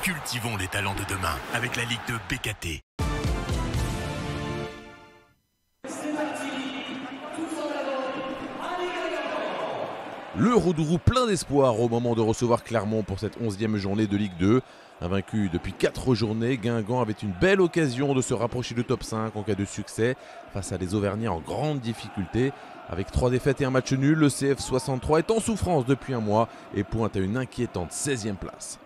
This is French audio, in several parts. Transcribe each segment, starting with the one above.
Cultivons les talents de demain avec la Ligue 2 BKT. Le Roudroux plein d'espoir au moment de recevoir Clermont pour cette 11e journée de Ligue 2. Invaincu depuis 4 journées, Guingamp avait une belle occasion de se rapprocher du top 5 en cas de succès face à des Auvergnats en grande difficulté. Avec 3 défaites et un match nul, le CF 63 est en souffrance depuis un mois et pointe à une inquiétante 16e place.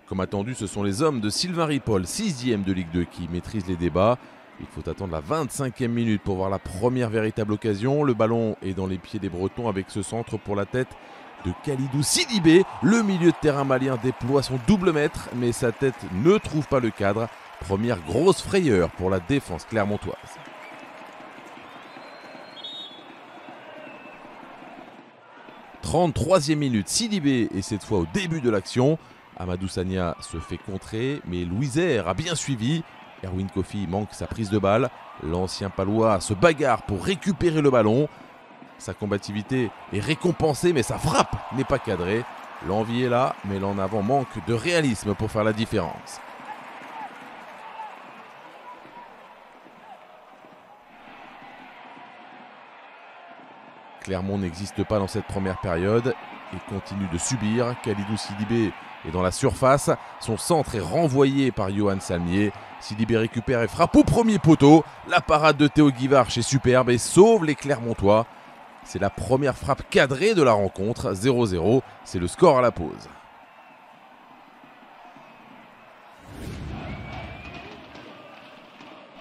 Comme attendu, ce sont les hommes de Sylvain Ripoll, 6e de Ligue 2, qui maîtrisent les débats. Il faut attendre la 25e minute pour voir la première véritable occasion. Le ballon est dans les pieds des Bretons avec ce centre pour la tête de Khalidou Sidibé. Le milieu de terrain malien déploie son double mètre, mais sa tête ne trouve pas le cadre. Première grosse frayeur pour la défense clermontoise. 33e minute, Sidibé est cette fois au début de l'action. Amadou Sagna se fait contrer, mais Louisère a bien suivi. Erwin Kofi manque sa prise de balle. L'ancien palois se bagarre pour récupérer le ballon. Sa combativité est récompensée, mais sa frappe n'est pas cadrée. L'envie est là, mais l'en avant manque de réalisme pour faire la différence. Clermont n'existe pas dans cette première période et continue de subir. Khalidou Sidibé est dans la surface. Son centre est renvoyé par Johan Salmier. Sidibé récupère et frappe au premier poteau. La parade de Théo Guivarch est superbe et sauve les Clermontois. C'est la première frappe cadrée de la rencontre. 0-0, c'est le score à la pause.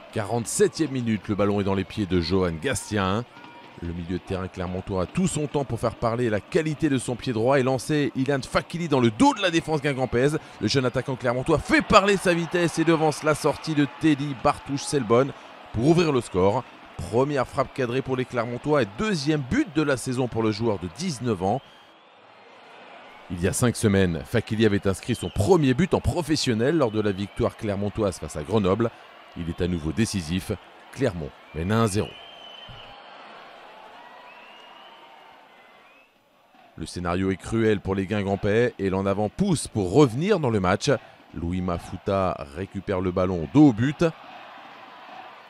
« 47e minute, le ballon est dans les pieds de Johan Gastien. Le milieu de terrain clermontois a tout son temps pour faire parler la qualité de son pied droit et lancer Ilan Fakili dans le dos de la défense guingampaise. Le jeune attaquant clermontois fait parler sa vitesse et devance la sortie de Teddy Bartouche-Selbonne pour ouvrir le score. Première frappe cadrée pour les Clermontois et deuxième but de la saison pour le joueur de 19 ans. Il y a 5 semaines, Fakili avait inscrit son premier but en professionnel lors de la victoire clermontoise face à Grenoble. Il est à nouveau décisif. Clermont mène 1-0. Le scénario est cruel pour les Guingampais et l'en avant pousse pour revenir dans le match. Louis Mafuta récupère le ballon dos au but.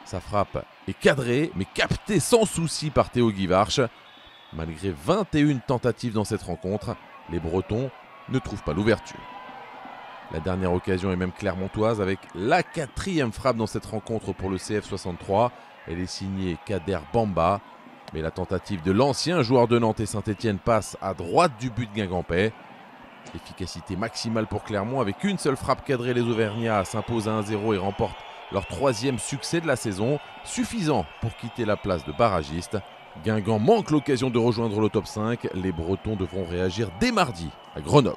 Sa frappe est cadrée mais captée sans souci par Théo Guivarch. Malgré 21 tentatives dans cette rencontre, les Bretons ne trouvent pas l'ouverture. La dernière occasion est même clermontoise avec la 4e frappe dans cette rencontre pour le CF 63. Elle est signée Kader Bamba. Mais la tentative de l'ancien joueur de Nantes et Saint-Etienne passe à droite du but guingampais. Efficacité maximale pour Clermont avec une seule frappe cadrée. Les Auvergnats s'imposent à 1-0 et remportent leur 3e succès de la saison. Suffisant pour quitter la place de barragiste. Guingamp manque l'occasion de rejoindre le top 5. Les Bretons devront réagir dès mardi à Grenoble.